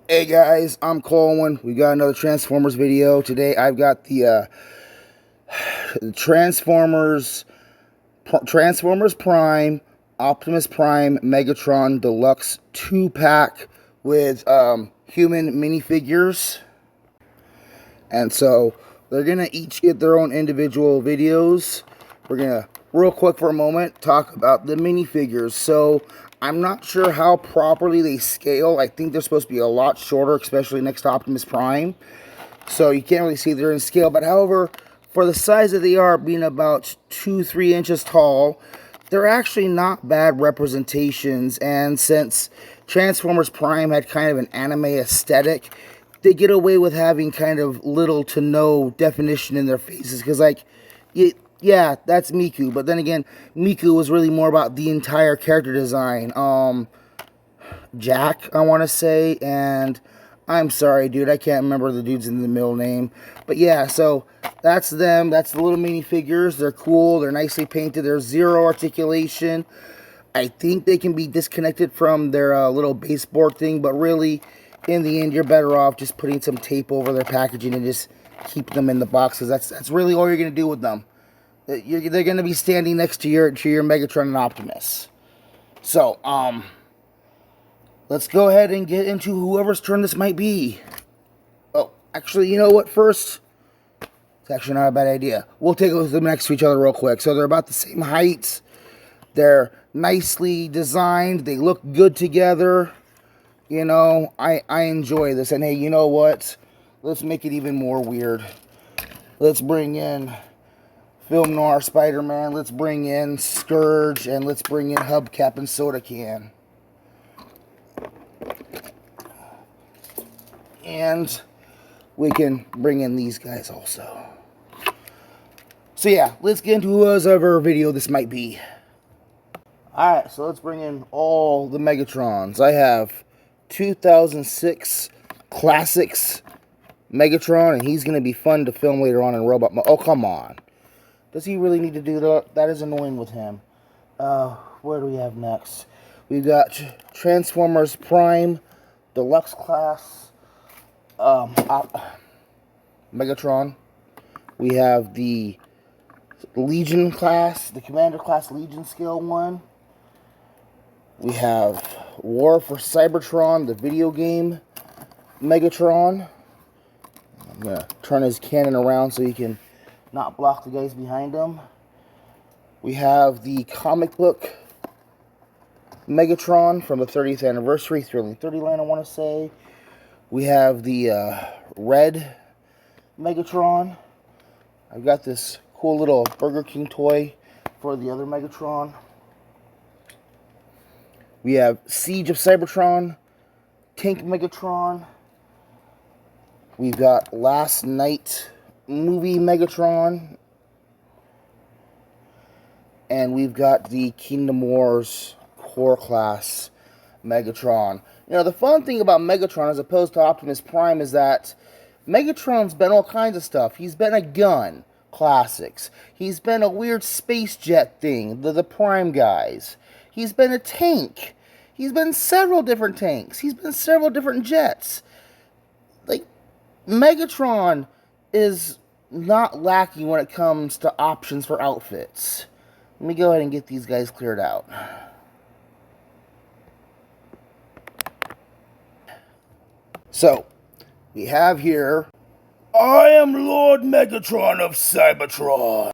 Hey guys, I'm Colwen. We got another Transformers video. Today I've got the Transformers Prime, Optimus Prime, Megatron Deluxe 2-pack with human minifigures. And so they're going to each get their own individual videos. We're going to, real quick for a moment, talk about the minifigures. So I'm not sure how properly they scale. I think they're supposed to be a lot shorter, especially next to Optimus Prime. So you can't really see they're in scale. But however, for the size that they are, being about 2-3 inches tall, they're actually not bad representations. And since Transformers Prime had kind of an anime aesthetic, they get away with having kind of little to no definition in their faces. Because, like, yeah, that's Miku. But then again, Miku was really more about the entire character design. Jack, I want to say, and I'm sorry, dude, I can't remember the dude's in the middle name. But yeah, so that's them. That's the little minifigures. They're cool. They're nicely painted. There's zero articulation. I think they can be disconnected from their little baseboard thing, but really, in the end, you're better off just putting some tape over their packaging and just keep them in the box, because that's really all you're going to do with them. They're going to be standing next to your Megatron and Optimus. So, let's go ahead and get into whoever's turn this might be. Oh, actually, you know what? First, it's actually not a bad idea. We'll take them next to each other real quick. So they're about the same height. They're nicely designed. They look good together. You know, I enjoy this. And hey, you know what? Let's make it even more weird. Let's bring in Film Noir Spider-Man. Let's bring in Scourge. And let's bring in Hubcap and Soda Can. And we can bring in these guys also. So yeah, let's get into whoever video this might be. Alright, so let's bring in all the Megatrons. I have 2006 Classics Megatron, and he's going to be fun to film later on in Robot Mode. Oh, come on. Does he really need to do that? That is annoying with him. Where do we have next? We've got Transformers Prime, Deluxe Class, Megatron. We have the Legion class, the Commander class Legion scale one. We have War for Cybertron, the video game Megatron. I'm going to turn his cannon around so he can not block the guys behind him. We have the comic book Megatron from the 30th anniversary, Thrilling 30 line, I want to say. We have the red Megatron. I've got this cool little Burger King toy for the other Megatron. We have Siege of Cybertron, Tank Megatron. We've got Last Night movie Megatron. And we've got the Kingdom Wars Core Class Megatron. You know, the fun thing about Megatron as opposed to Optimus Prime is that Megatron's been all kinds of stuff. He's been a gun, Classics. He's been a weird space jet thing, the Prime guys. He's been a tank. He's been several different tanks. He's been several different jets. Like, Megatron is not lacking when it comes to options for outfits. Let me go ahead and get these guys cleared out. So, we have here, I am Lord Megatron of Cybertron.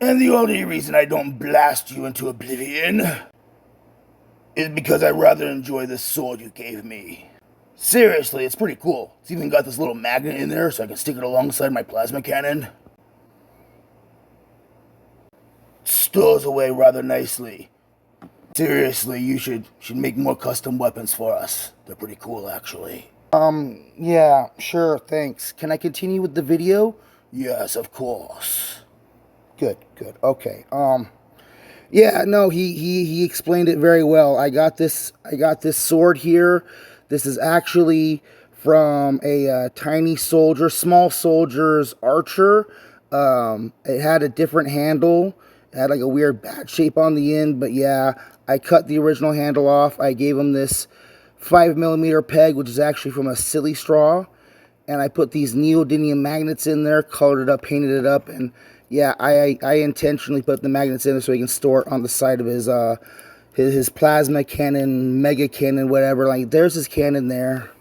And the only reason I don't blast you into oblivion is because I rather enjoy this sword you gave me. Seriously, it's pretty cool. It's even got this little magnet in there so I can stick it alongside my plasma cannon. It stores away rather nicely. Seriously, you should make more custom weapons for us. They're pretty cool, actually. Yeah, sure, thanks. Can I continue with the video? Yes, of course. Good, okay. Yeah, no, he explained it very well. I got this sword here. This is actually from a tiny soldier, small soldier's archer. It had a different handle. It had like a weird bat shape on the end, but yeah, I cut the original handle off. I gave him this 5mm peg, which is actually from a silly straw. And I put these neodymium magnets in there, colored it up, painted it up, and yeah, I intentionally put the magnets in there so he can store it on the side of his plasma cannon, mega cannon, whatever. Like, there's his cannon there.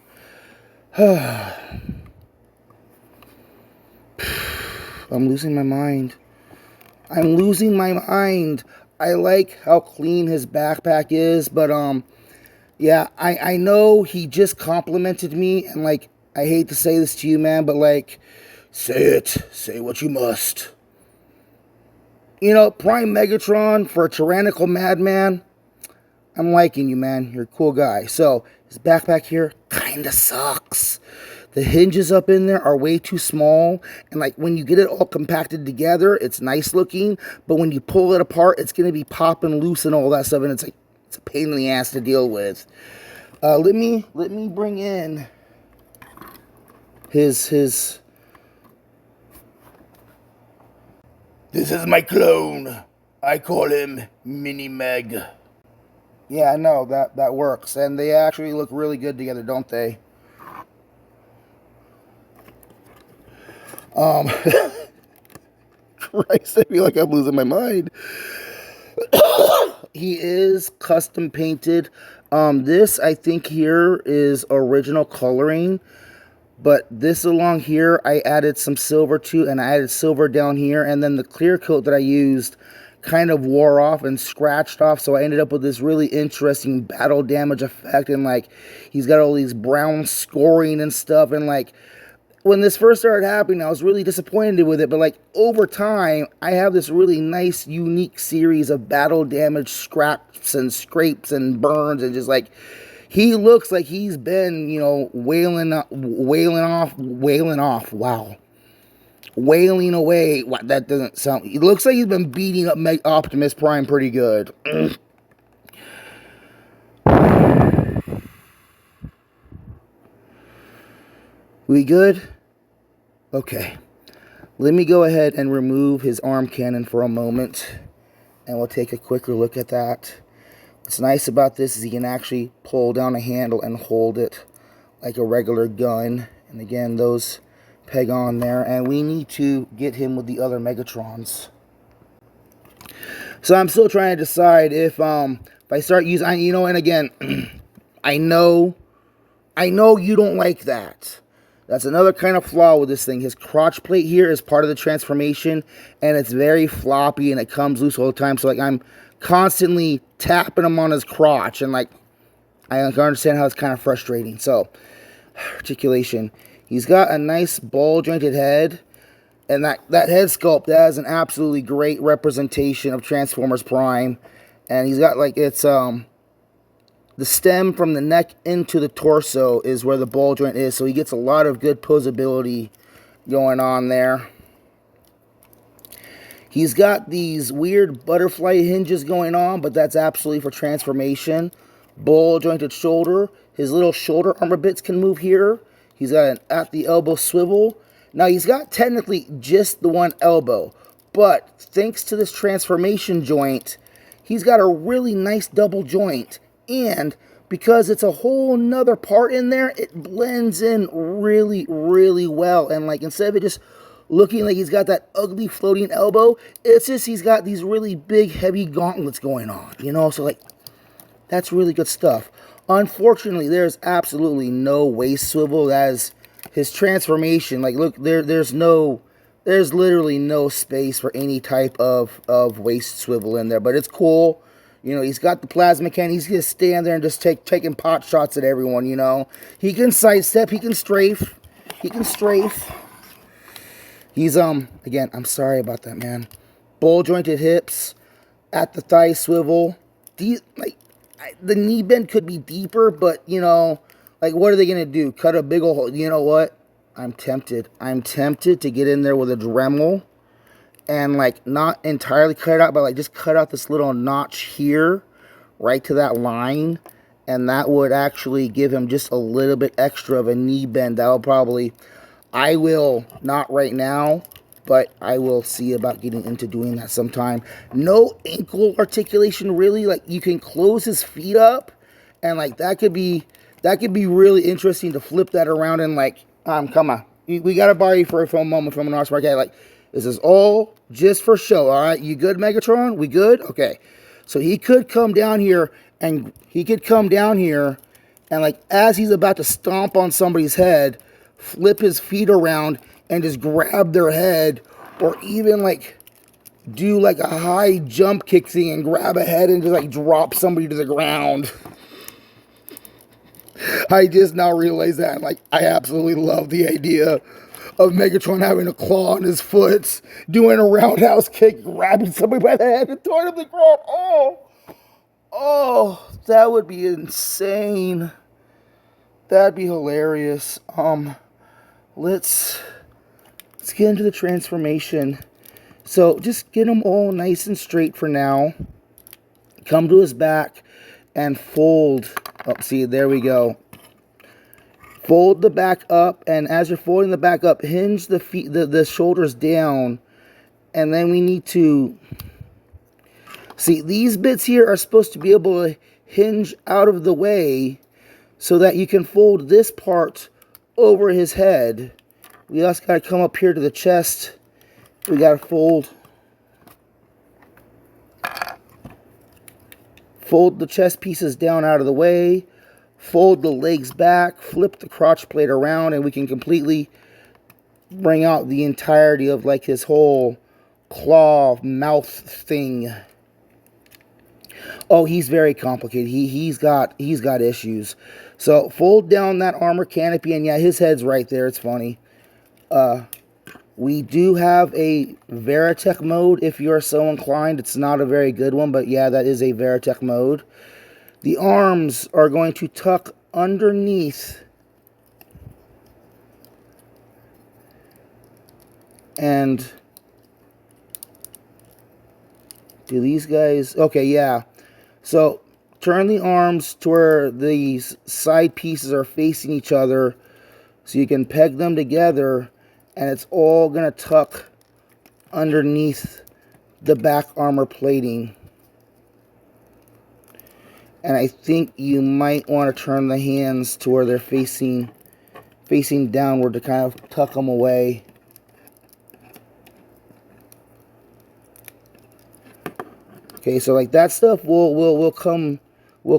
I'm losing my mind. I'm losing my mind. I like how clean his backpack is, but yeah, I know he just complimented me, and like, I hate to say this to you, man, but like, say it. Say what you must. You know, Prime Megatron for a tyrannical madman, I'm liking you, man. You're a cool guy. So, his backpack here kind of sucks. The hinges up in there are way too small. And like, when you get it all compacted together, it's nice looking. But when you pull it apart, it's going to be popping loose and all that stuff. And it's like, it's a pain in the ass to deal with. Let me bring in his... This is my clone. I call him Mini Meg. Yeah, I know, that works. And they actually look really good together, don't they? Christ, I feel like I'm losing my mind. He is custom painted. This, I think, here is original coloring. But this along here, I added some silver to, and I added silver down here. And then the clear coat that I used kind of wore off and scratched off. So I ended up with this really interesting battle damage effect. And like, he's got all these brown scoring and stuff. And like, when this first started happening, I was really disappointed with it. But like, over time, I have this really nice, unique series of battle damage scraps and scrapes and burns. And just like, he looks like he's been, you know, wailing away. What, that doesn't sound... It looks like he's been beating up Optimus Prime pretty good. We good? Okay. Let me go ahead and remove his arm cannon for a moment. And we'll take a quicker look at that. What's nice about this is he can actually pull down a handle and hold it like a regular gun. And again, those peg on there. And we need to get him with the other Megatrons. So I'm still trying to decide if I start using... You know, and again, I know you don't like that. That's another kind of flaw with this thing. His crotch plate here is part of the transformation. And it's very floppy and it comes loose all the time. So like, I'm constantly tapping him on his crotch, and like, I can understand how it's kind of frustrating. So, articulation. He's got a nice ball jointed head, and that head sculpt, that is an absolutely great representation of Transformers Prime. And he's got like, it's the stem from the neck into the torso is where the ball joint is, so he gets a lot of good posability going on there. He's got these weird butterfly hinges going on, but that's absolutely for transformation. Ball jointed shoulder. His little shoulder armor bits can move here. He's got an at the elbow swivel. Now, he's got technically just the one elbow, but thanks to this transformation joint, he's got a really nice double joint. And because it's a whole nother part in there, it blends in really, really well. And like, instead of it just looking like he's got that ugly floating elbow, it's just he's got these really big, heavy gauntlets going on, you know? So, like, that's really good stuff. Unfortunately, there's absolutely no waist swivel. That is his transformation. Like, look, there's literally no space for any type of waist swivel in there. But it's cool. You know, he's got the plasma cannon. He's going to stand there and just taking pot shots at everyone, you know? He can sidestep. He can strafe. He can strafe. He's, again, I'm sorry about that, man. Ball jointed hips, at the thigh swivel. Like, the knee bend could be deeper, but, you know, like, what are they going to do? Cut a big old hole? You know what? I'm tempted. I'm tempted to get in there with a Dremel and, like, not entirely cut it out, but, like, just cut out this little notch here, right to that line. And that would actually give him just a little bit extra of a knee bend. That will probably... I will, not right now, but I will see about getting into doing that sometime. No ankle articulation, really. Like, you can close his feet up, and, like, that could be that could be really interesting to flip that around and like, come on. We got to borrow you for a moment from an art smart guy. Like, this is all just for show, all right? You good, Megatron? We good? Okay. So he could come down here and like, as he's about to stomp on somebody's head, flip his feet around and just grab their head, or even like do like a high jump kick thing and grab a head and just like drop somebody to the ground. I just now realized that. Like, I absolutely love the idea of Megatron having a claw on his foot, doing a roundhouse kick, grabbing somebody by the head and throwing him to the ground. Oh, that would be insane. That'd be hilarious. Let's get into the transformation. So just get them all nice and straight for now. Come to his back and fold. Oh, see, there we go. Fold the back up, and as you're folding the back up, hinge the feet, the shoulders down, and then we need to see these bits here are supposed to be able to hinge out of the way so that you can fold this part over his head. We also got to come up here to the chest. We got to fold the chest pieces down out of the way, fold the legs back, flip the crotch plate around, and we can completely bring out the entirety of like his whole claw mouth thing. Oh, he's very complicated. He's got issues. So fold down that armor canopy, and yeah, his head's right there. It's funny. We do have a Veritech mode if you're so inclined. It's not a very good one, but yeah, that is a Veritech mode. The arms are going to tuck underneath and do these guys... Okay, yeah. So turn the arms to where these side pieces are facing each other so you can peg them together, and it's all going to tuck underneath the back armor plating. And I think you might want to turn the hands to where they're facing downward to kind of tuck them away. Okay, so like that stuff will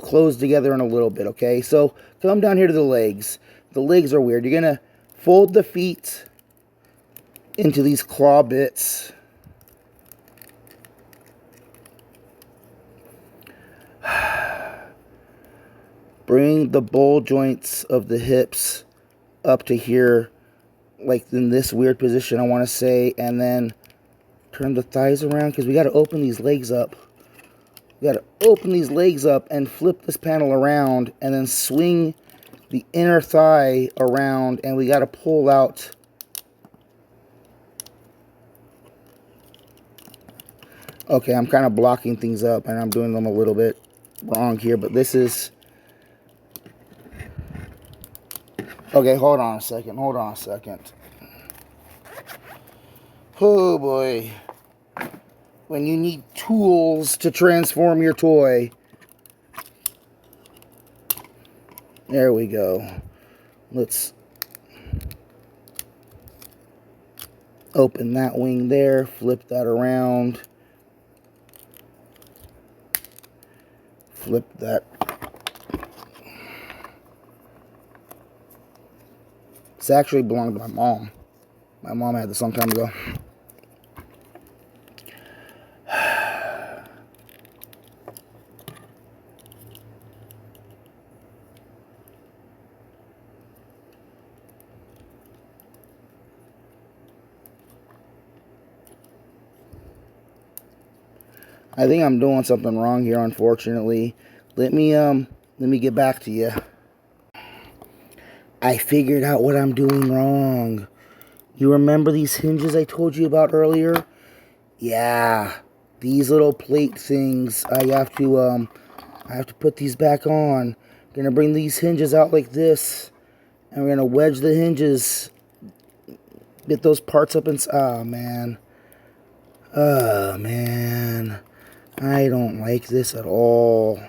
close together in a little bit, okay? So come down here to the legs. The legs are weird. You're going to fold the feet into these claw bits. Bring the ball joints of the hips up to here, like in this weird position, I want to say, and then turn the thighs around because we got to open these legs up. We got to open these legs up and flip this panel around and then swing the inner thigh around, and we got to pull out okay, I'm kind of blocking things up and I'm doing them a little bit wrong here, but this is okay. Hold on a second. Oh boy, when you need tools to transform your toy. There we go. Let's open that wing there, flip that around, flip that. This actually belonged to my mom. My mom had this a long time ago. I think I'm doing something wrong here, unfortunately. Let me get back to you. I figured out what I'm doing wrong. You remember these hinges I told you about earlier? Yeah, these little plate things. I have to put these back on. Gonna bring these hinges out like this, and we're gonna wedge the hinges. Get those parts up inside. Oh man. Oh man. I don't like this at all.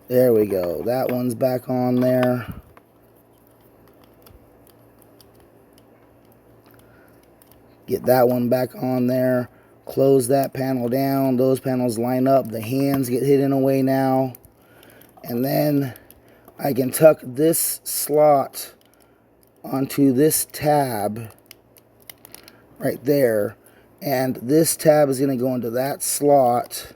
There we go. That one's back on there. Get that one back on there. Close that panel down. Those panels line up. The hands get hidden away now. And then I can tuck this slot onto this tab right there. And this tab is going to go into that slot.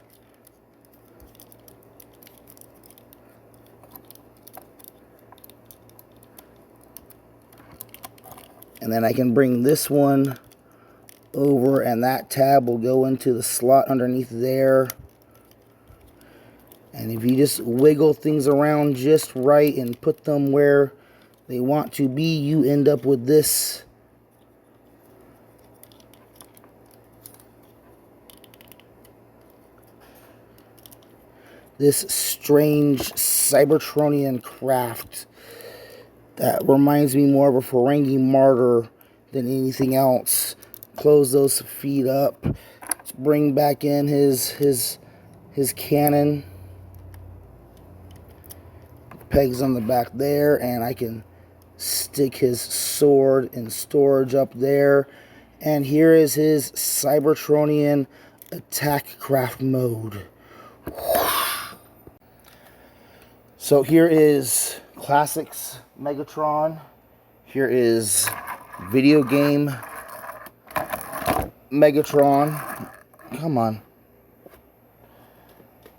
And then I can bring this one over, and that tab will go into the slot underneath there. And if you just wiggle things around just right and put them where they want to be, you end up with this strange Cybertronian craft that reminds me more of a Ferengi martyr than anything else. Close those feet up. Let's bring back in his cannon. Pegs on the back there, and I can stick his sword in storage up there. And here is his Cybertronian attack craft mode. So here is Classics Megatron. Here is video game Megatron. Come on.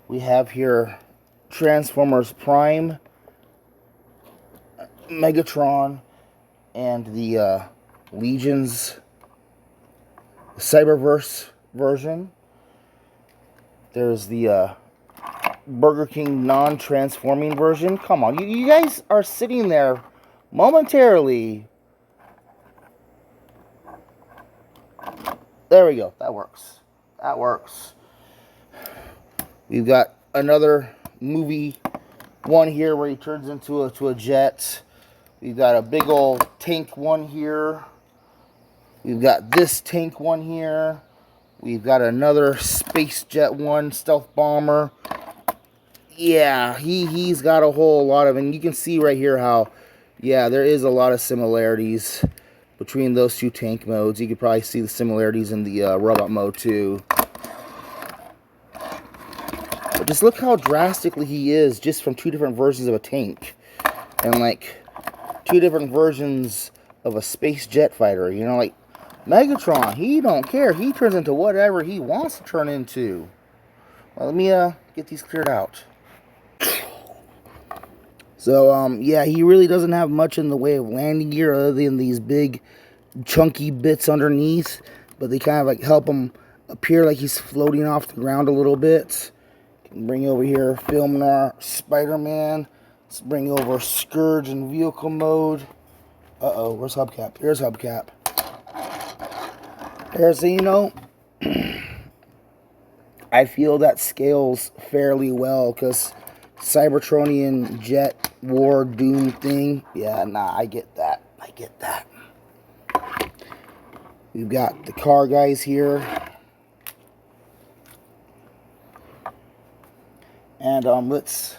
We have here Transformers Prime, Megatron, and the Legion's Cyberverse version. There's the Burger King non-transforming version. Come on, you guys are sitting there momentarily. There we go. That works. That works. We've got another movie one here where he turns into a jet. We've got a big old tank one here. We've got this tank one here. We've got another space jet one, stealth bomber. Yeah, he's got a whole lot of, and you can see right here how, yeah, there is a lot of similarities between those two tank modes. You could probably see the similarities in the robot mode too. But just look how drastically he is just from two different versions of a tank. And like two different versions of a space jet fighter. You know, like Megatron, he don't care. He turns into whatever he wants to turn into. Well, let me get these cleared out. So, yeah, he really doesn't have much in the way of landing gear other than these big, chunky bits underneath. But they kind of, like, help him appear like he's floating off the ground a little bit. Can bring over here, filming our Spider-Man. Let's bring over Scourge in vehicle mode. Uh-oh, where's hubcap? Here's hubcap. There's, you know, I feel that scales fairly well, because Cybertronian jet war doom thing, yeah, nah, I get that. I get that. We've got the car guys here. And let's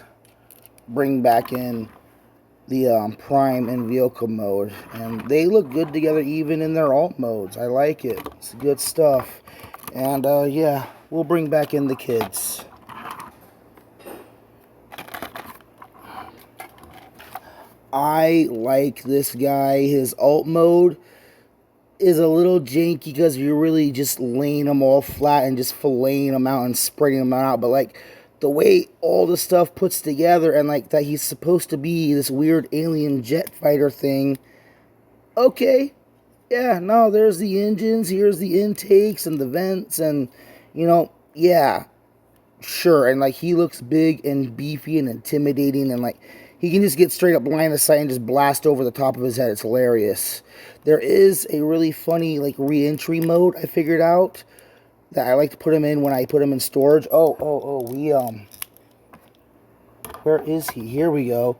bring back in the Prime and vehicle mode. And they look good together even in their alt modes. I like it. It's good stuff. And yeah, we'll bring back in the kids. I like this guy. His alt mode is a little janky because you're really just laying them all flat and just filleting them out and spreading them out. But like the way all the stuff puts together, and like that he's supposed to be this weird alien jet fighter thing. Okay. Yeah, no, there's the engines. Here's the intakes and the vents, and you know, yeah, sure. And like he looks big and beefy and intimidating, and like he can just get straight up line of sight and just blast over the top of his head. It's hilarious. There is a really funny like re-entry mode I figured out that I like to put him in when I put him in storage. We where is he? Here we go.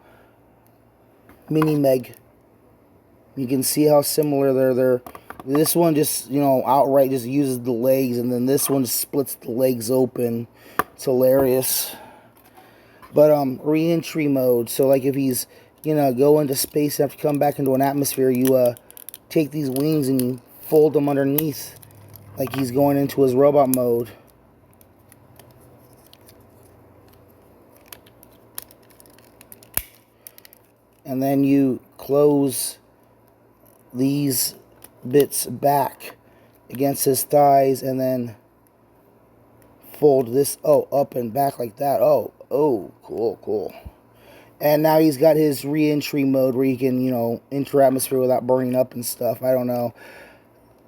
Mini Meg. You can see how similar they're. This one just, you know, outright just uses the legs, and then this one just splits the legs open. It's hilarious. But re-entry mode. So like if he's go into space and have to come back into an atmosphere, you take these wings and you fold them underneath, like he's going into his robot mode. And then you close these bits back against his thighs and then fold this up and back like that. Oh, cool. And now he's got his re-entry mode where he can, enter atmosphere without burning up and stuff. I don't know.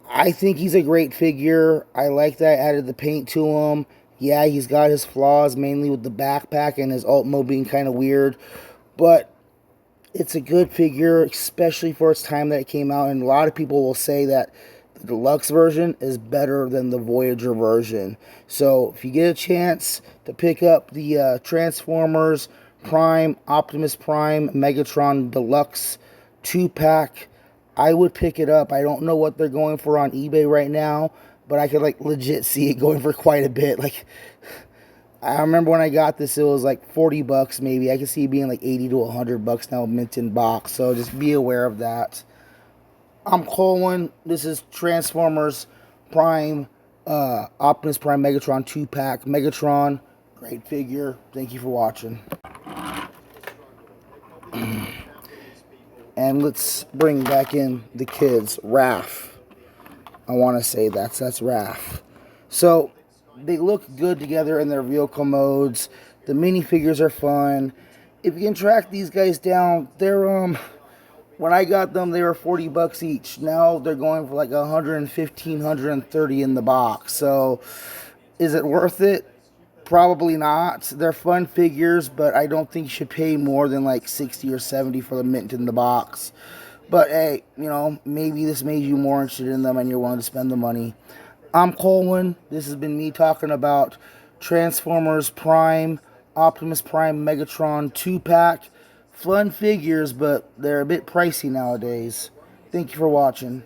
I think he's a great figure. I like that I added the paint to him. Yeah, he's got his flaws, mainly with the backpack and his alt mode being kind of weird. But it's a good figure, especially for its time that it came out. And a lot of people will say that the deluxe version is better than the Voyager version. So if you get a chance to pick up the Transformers Prime, Optimus Prime, Megatron Deluxe 2-pack, I would pick it up. I don't know what they're going for on eBay right now, but I could legit see it going for quite a bit. I remember when I got this, it was like 40 bucks maybe. I can see it being like 80 to 100 bucks now, mint in box. So just be aware of that. I'm Colwen. This is Transformers Prime, Optimus Prime Megatron 2-pack. Megatron, great figure. Thank you for watching. And let's bring back in the kids. Raph. I want to say that's Raph. So they look good together in their vehicle modes. The minifigures are fun. If you can track these guys down, they're when I got them they were 40 bucks each. Now they're going for like 115, 130 in the box. So is it worth it? Probably not. They're fun figures, but I don't think you should pay more than like 60 or 70 for the mint in the box. But hey, maybe this made you more interested in them and you're willing to spend the money. I'm Colwen. This has been me talking about Transformers Prime, Optimus Prime, Megatron 2-pack. Fun figures, but they're a bit pricey nowadays. Thank you for watching.